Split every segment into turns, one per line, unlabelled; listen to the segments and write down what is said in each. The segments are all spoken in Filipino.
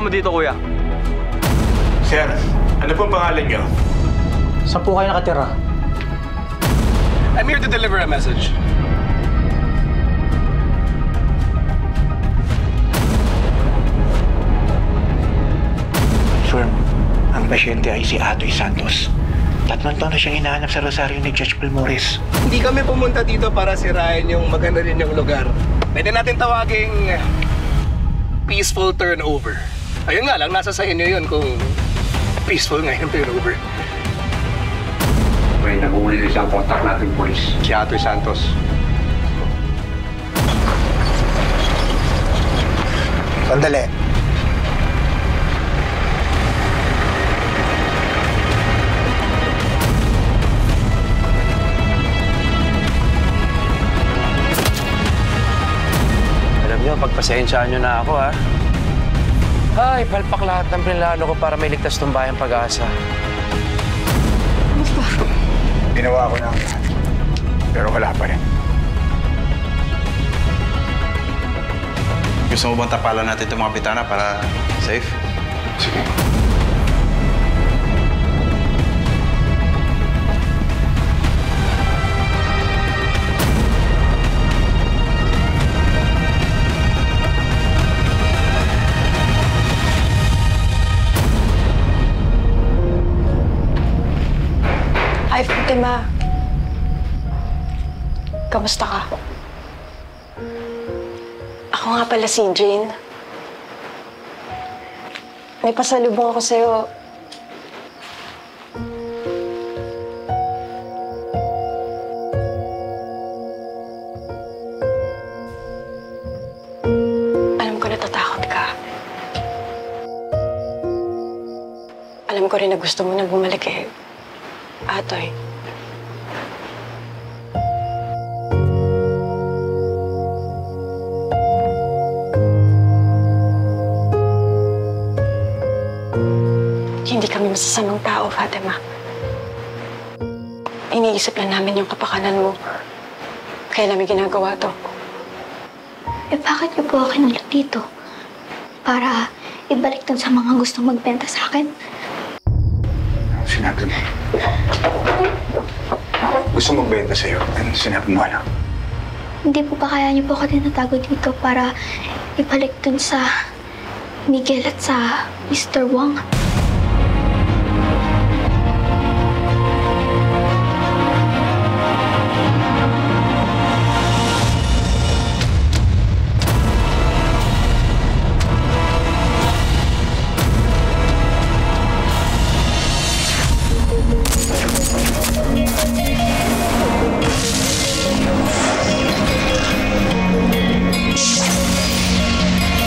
mo dito, kuya?
Sir, ano pong pangalan niyo?
Saan po kayo nakatira?
I'm here to deliver a message.
Sir, ang pasyente ay si Atoy Santos. 3 taon na siyang hinahanap sa Rosario ni Judge Balmores.
Hindi kami pumunta dito para sirain yung maganda rin yung lugar. Pwede natin tawaging peaceful turnover. Ayun nga lang, nasa sa inyo yun kung peaceful nga yung turnover.
May nag-uuli isang contact natin, police.
Si Atoy Santos.
Sandali.
Alam nyo, pagpasensyaan nyo na ako, ha? Ay, palpak lahat ng plinano ko para may ligtas ng bayang pag-asa.
Ginawa ko na ang lahat. Pero wala pa rin.
Gusto mo bang tapalan natin itong mga bitana para safe?
Sige.
Hi, Fatima. Kamusta ka? Ako nga pala si Jane. May pasalubong ako sa'yo. Alam ko natatakot ka. Alam ko rin na gusto mo na bumalik Atoy. Hindi kami masasamang tao, Fatima. Iniisip lang namin yung kapakanan mo. Kaya namin ginagawa to.
Bakit niyo po ako kinulot dito? Para ibalik dun sa mga gustong magbenta sa akin?
Sinabi mo. Gusto magbenta sa'yo. Ano sinabi mo, anak?
Hindi po ba kaya niyo po ako tinatago dito para ibalik dun sa Miguel at sa Mr. Wong?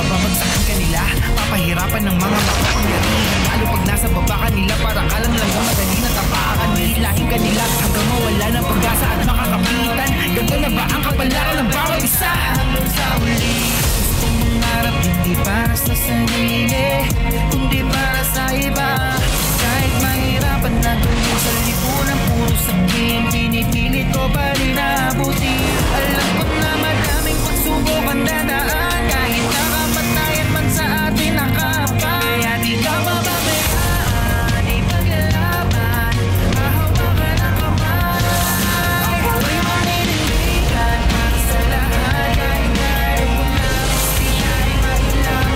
Babagsakan kanila, papahirapan ng mga makapangyarihan. Lalo pag nasa baba kanila, parang alam lang ang madali na tapakan. Hilahin kanila hanggang mawala ng pag-asa at makakapitan. Ganda na ba ang kapalaran ng bawat isa? Hanggang sa uli, gustong mangarap hindi para sa sarili, kundi para sa iba. Kahit mahirapan na doon sa lipunan, puro sabihin, pinipilit ko pa rin abuti. Alam ko na maraming pagsubok ang dadaan, kahit nakamatayan man sa atin nakapa. Kaya di ka mababayaan, ipaglalaban, mahawakan ang kamay. Ako'y maninindigan para sa lahat, kahit ngayon ko na hustisya ay mailang.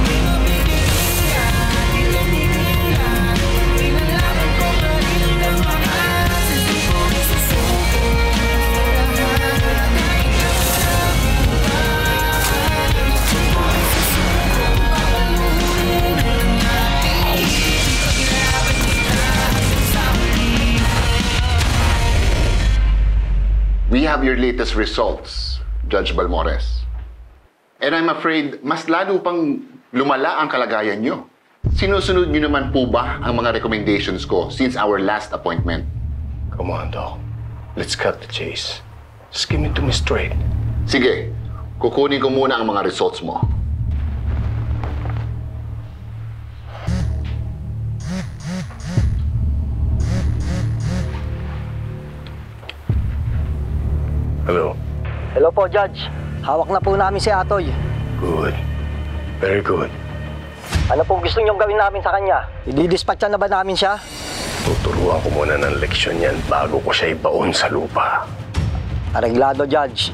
Di mabibigyan, di lumigilan, pinalaban ko pa rin ang mga sisipong susuko.
We have your latest results, Judge Balmores. And I'm afraid, mas lalo pang lumala ang kalagayan nyo. Sinusunod nyo naman po ba ang mga recommendations ko since our last appointment?
Come on, Doc. Let's cut the chase. Just give it to me straight.
Sige, kukunin ko muna ang mga results mo.
Hello.
Hello po, Judge. Hawak na po namin si Atoy.
Good. Very good.
Ano pong gusto niyong gawin namin sa kanya? Ididispatcha na ba namin siya?
Tuturuan ko muna ng leksyon yan bago ko siya ibaon sa lupa.
Areglado, Judge.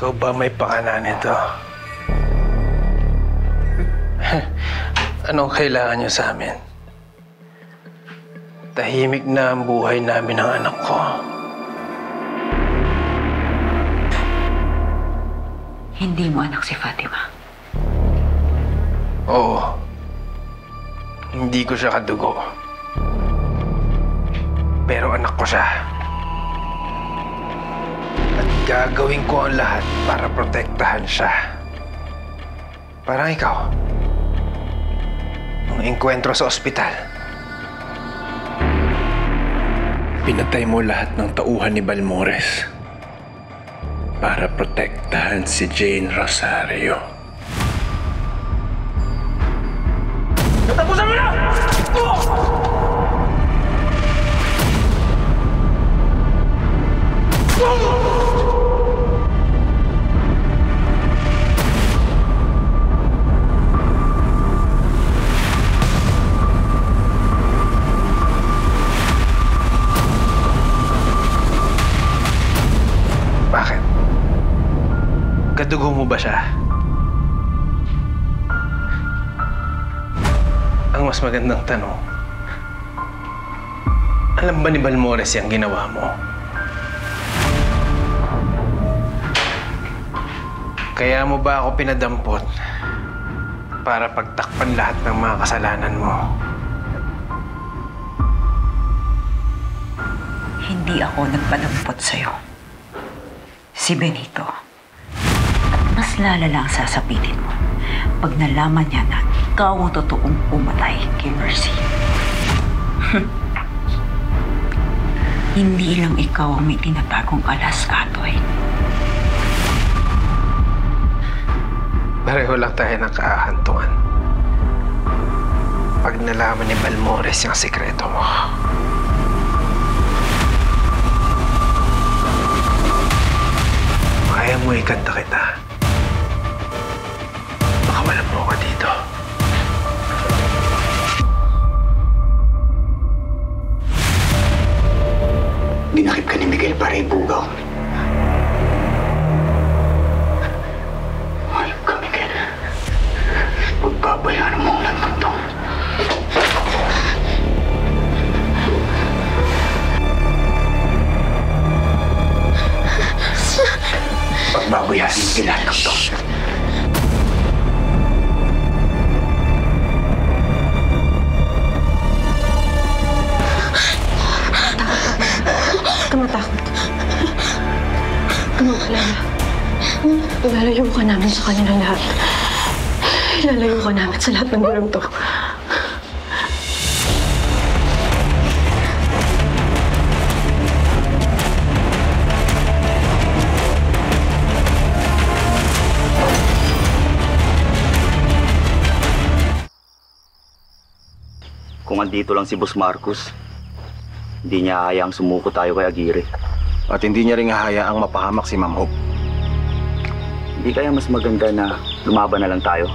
Ikaw ba may pakana nito? Anong kailangan niyo sa amin? Tahimik na ang buhay namin ng anak ko.
Hindi mo anak si Fatima.
Oo. Hindi ko siya kadugo. Pero anak ko siya. At gagawin ko ang lahat para protektahan siya. Parang ikaw. Nung engkwentro sa ospital. Pinatay mo lahat ng tauhan ni Balmores para protektahan si Jane Rosario. Natapusan mo na! Bakit? Kadugo mo ba siya? Ang mas magandang tanong, alam ba ni Balmores yung ginawa mo? Kaya mo ba ako pinadampot para pagtakpan lahat ng mga kasalanan mo?
Hindi ako nagpadampot sa'yo. Si Benito. At mas lalala ang sasapitin mo pag nalaman niya na ikaw ang totoong pumatay kay Mercy. Hindi lang ikaw ang may tinatagong alas, Atoy.
Pareho lang tayo ng kaahantungan. Pag nalaman ni Balmores yung sekreto mo. Kaya mo ikanta kita. Baka wala mo ako dito.
Ginakip ka ni Miguel para ibugaw. Halip ka, Miguel. Pagbabayaan mo ang nagpunto. Pagbabayaan sila ng to.
Huwag ka matakot. Huwag ka mag-alala. Ilalayo ka namin sa kanilang lahat. Ilalayo ka namin sa lahat ng gulong to.
Kung andito lang si Boss Marcos, hindi niya hayaang sumuko tayo kay Aguirre.
At hindi niya rin hahayaang mapahamak si Ma'am Hope.
Hindi kaya mas maganda na lumaban na lang tayo?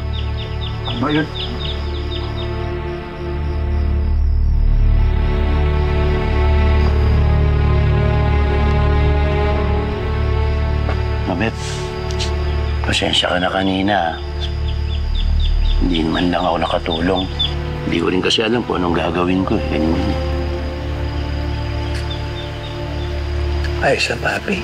Ano yun?
Mabet, pasensya ka na kanina. Hindi man lang ako nakatulong. Hindi ko rin kasi alam po anong gagawin ko. Ganyan.
Ayos lang, Papi.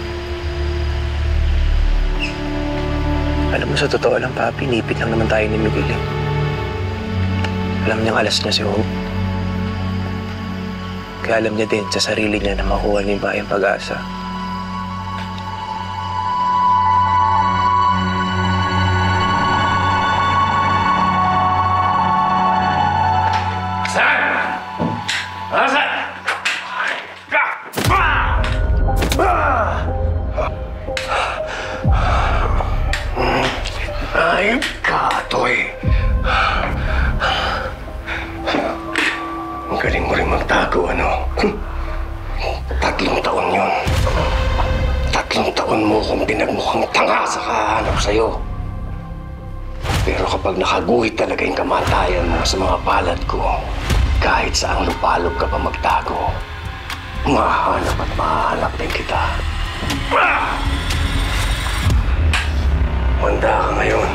Alam mo, sa totoo lang, Papi, nipit lang naman tayo ni Miguel. Alam niyang alas niya si Hope. Kaya alam niya din sa sarili niya na makuha niya yung bayang pag-asa.
Saan? Saan?
3 taon yun. 3 taon mo kung pinagmukhang tanga sa kahanap sa'yo. Pero kapag nakaguhit talaga yung kamatayan mo sa mga palad ko, kahit saang lupalop ka pa magtago, mahanap at mahanap din kita. Manda ka ngayon.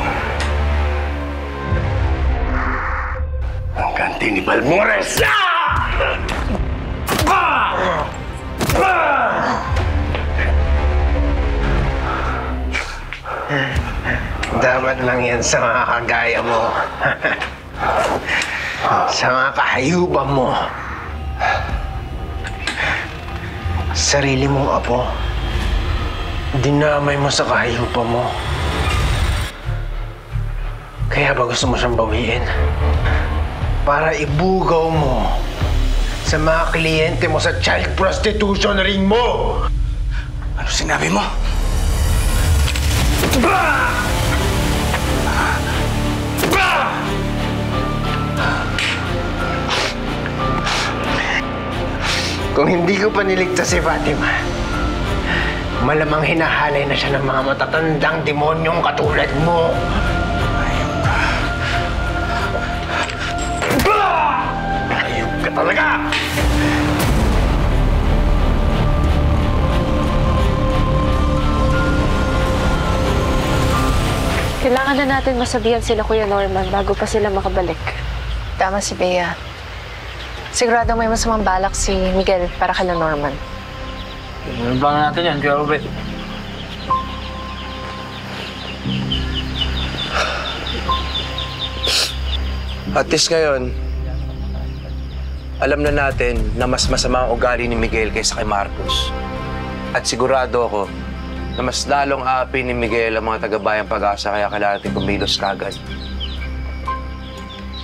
Ang ganti ni Balmores! Dapat lang yan sa mga kagaya mo. Sa mga kahayupan mo. Sarili mong apo, dinamay mo sa kahayupan mo. Kaya ba gusto mo siyang bawiin? Para ibugaw mo sa mga kliyente mo sa child prostitution ring mo! Ano sinabi mo? Kung hindi ko pa niligtas si Fatima, malamang hinahalay na siya ng mga matatandang demonyong katulad mo. Ayun ka talaga!
Kailangan na natin masabihan sila Kuya Norman bago pa sila makabalik.
Tama si Bea. Sigurado may masamang balak si Miguel para kay Norman.
Abangan natin yan, Kuya Robert. At least ngayon, alam na natin na mas masama ang ugali ni Miguel kaysa kay Marcos. At sigurado ako na mas lalong aapi ni Miguel ang mga taga-bayang Pag-asa kaya kailangan natin kumilos kagad.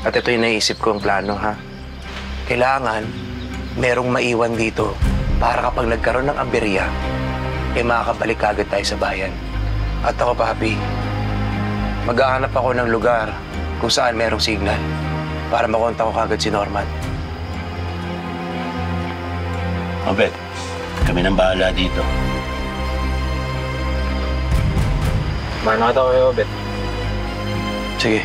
At ito yung naisip ko ang plano, ha? Kailangan merong maiwan dito para kapag nagkaroon ng aberya, makakabalik agad tayo sa bayan. At ako, Papi, maghahanap ako ng lugar kung saan merong signal para makontak ko kagad si Norman.
Obet, kami nang bahala dito.
Mano ka kayo, Obet? Sige.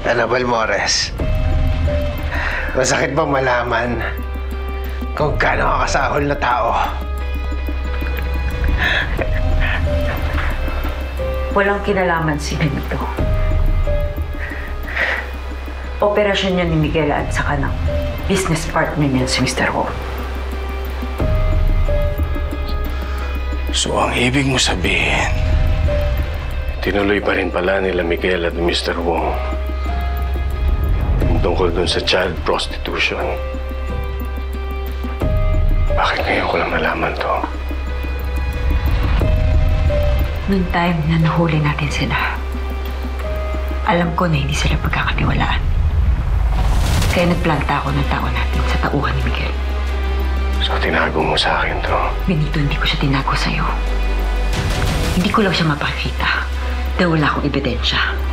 Ano, Balmores? Masakit bang malaman kung gaano kakasahol na tao?
Walang kinalaman si Benito. Operasyon niya ni Miguel at saka ng business partner niya si Mr. Wong.
So, ang ibig mo sabihin, tinuloy pa rin pala nila Miguel at Mr. Wong tungkol dun sa child prostitution. Bakit ngayon ko lang nalaman to?
Noong time na nahuli natin sila, alam ko na hindi sila pagkakatiwalaan. Kaya nagplanta ako ng tao natin sa tauhan ni Miguel.
So, tinago mo sa akin to?
Benito, hindi ko siya tinago sa'yo. Hindi ko lang siya mapakita dahil wala akong ebidensya.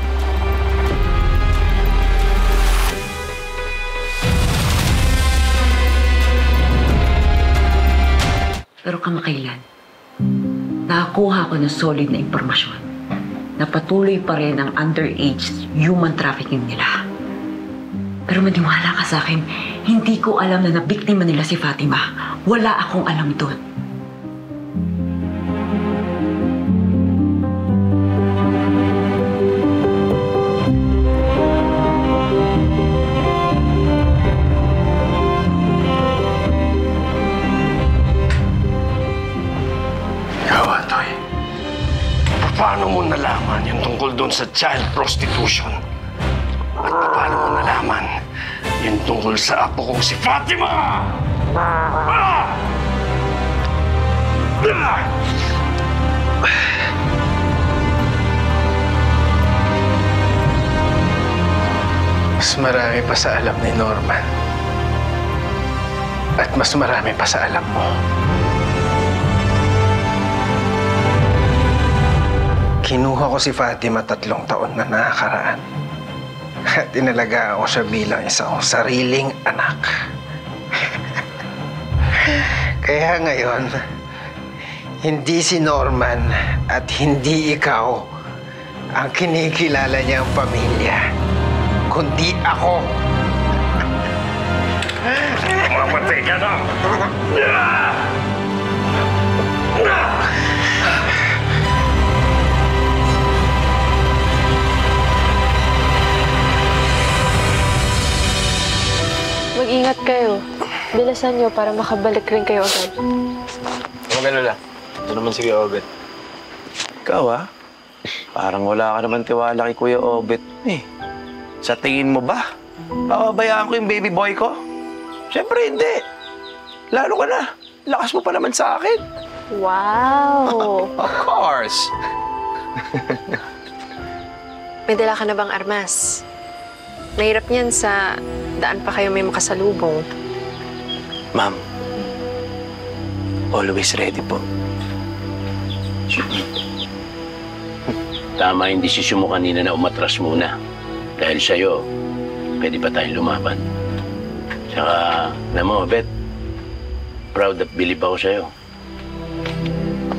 Pero kamakailan, nakakuha ko ng solid na impormasyon na patuloy pa rin ang underage human trafficking nila. Pero maniwala ka sa akin, hindi ko alam na nabiktima nila si Fatima. Wala akong alam doon.
Paano mo nalaman yung tungkol doon sa child prostitution? At paano mo nalaman yung tungkol sa apo kong si Fatima? Mas marami pa sa alam ni Norman. At mas marami pa sa alam mo.
Kinuha ko si Fatima 3 taon na nakakaraan. At inalagaan ko siya bilang isang sariling anak. Kaya ngayon, hindi si Norman at hindi ikaw ang kinikilala niyang pamilya, kundi ako.
Mamatay ka na!
Mag-ingat kayo. Bilisan niyo para makabalik rin kayo agad.
Mag-alala. Ito naman si Kuya Obet. Ikaw, parang wala ka naman tiwala kay Kuya Obet. Sa tingin mo ba, papabayaan ko yung baby boy ko? Siyempre hindi. Lalo ka na. Lakas mo pa naman sa akin.
Wow!
Of course.
May dala ka na bang armas? Mahirap niyan sa daan pa kayo may makasalubong.
Ma'am, always ready po.
Tama yung desisyon mo kanina na umatras muna. Dahil sa'yo, pwede pa tayong lumaban. Tsaka, alam mo, Bet, proud at believe ako sa'yo.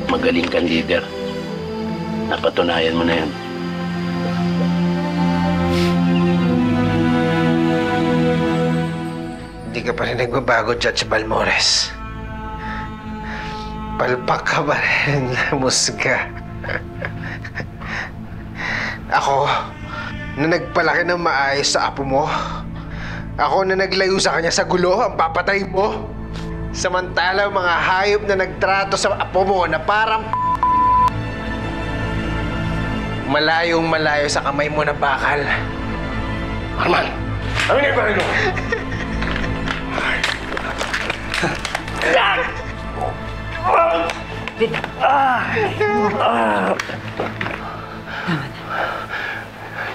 Magaling kang leader. Napatunayan mo na yan.
Hindi ka pa rin nagbabago, Judge Balmores. Palpak ka pa rin, musga. Ako, na nagpalaki ng maayos sa apo mo. Ako na naglayo sa kanya sa gulo, ang papatay mo. Samantala, mga hayop na nagtrato sa apo mo na parang malayong malayo sa kamay mo na bakal.
Arman! Ano nga ba rin mo?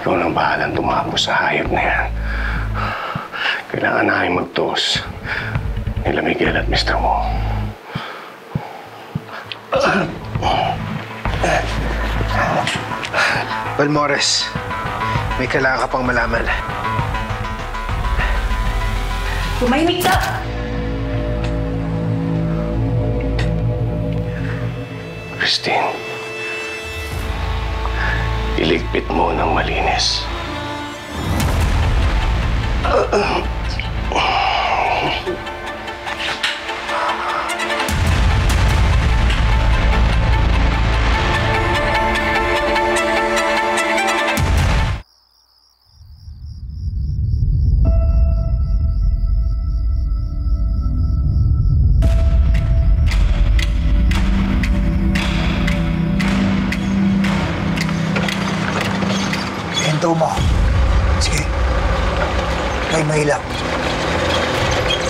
Ikaw nang bahalang tumapos sa hayop na yan. Kailangan namin magtos nila Miguel at Mr. Mo.
Balmores, may kailangan ka pang malaman.
Tumahimik ka!
Christine, iligpit mo ng malinis.
Hinto mo. Sige. Kay mahilap.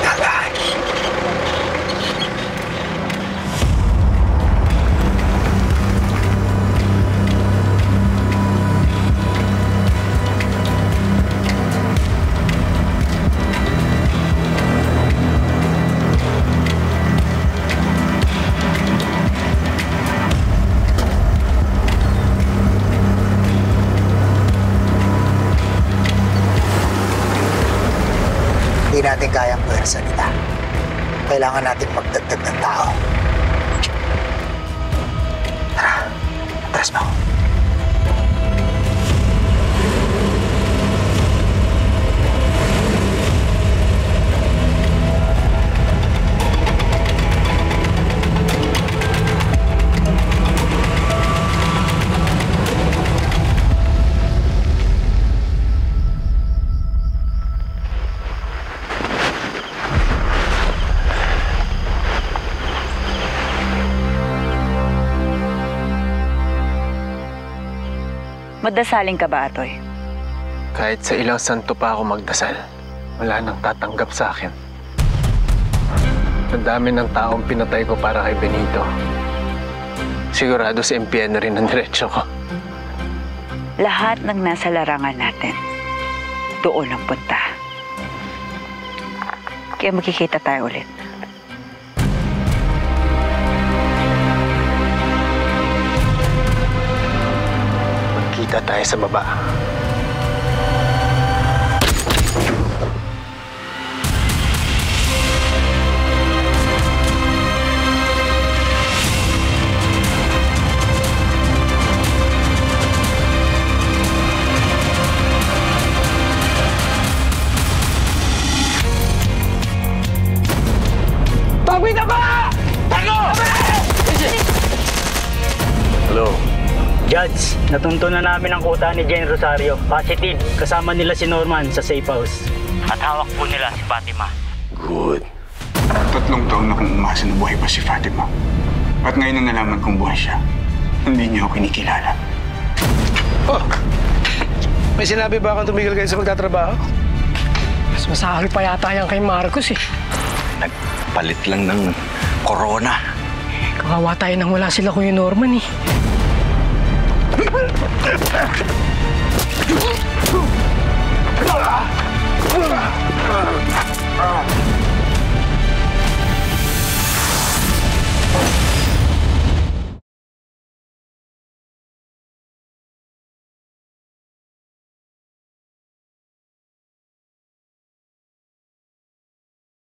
Dagan. Hindi natin kayang puwersa nila. Kailangan natin magdagdag ng tao. Tara, atras mo.
Madasalin ka ba, Atoy?
Kahit sa ilang santo pa ako magdasal, wala nang tatanggap sa akin. Ang dami ng taong pinatay ko para kay Benito. Sigurado sa impyerno rin ang diretsyo ko.
Lahat ng nasa larangan natin, doon ang punta. Kaya magkikita tayo ulit.
Magkita tayo sa baba.
Pagwita ba? Tago!
Hello. Judge, natunto na namin ang kuta ni Jane Rosario. Positive. Kasama nila si Norman sa safe house. At hawak po nila si Fatima.
Good. 3 taon na kong umasa na buhay pa si Fatima. At ngayon na nalaman kong buhay siya, hindi niyo ako kinikilala.
Oh! May sinabi ba akong tumigil kayo sa magtatrabaho?
Mas masahal pa yata yan kay Marcos eh.
Nagpalit lang ng corona.
Kawawa tayo nang wala sila Kuya Norman eh.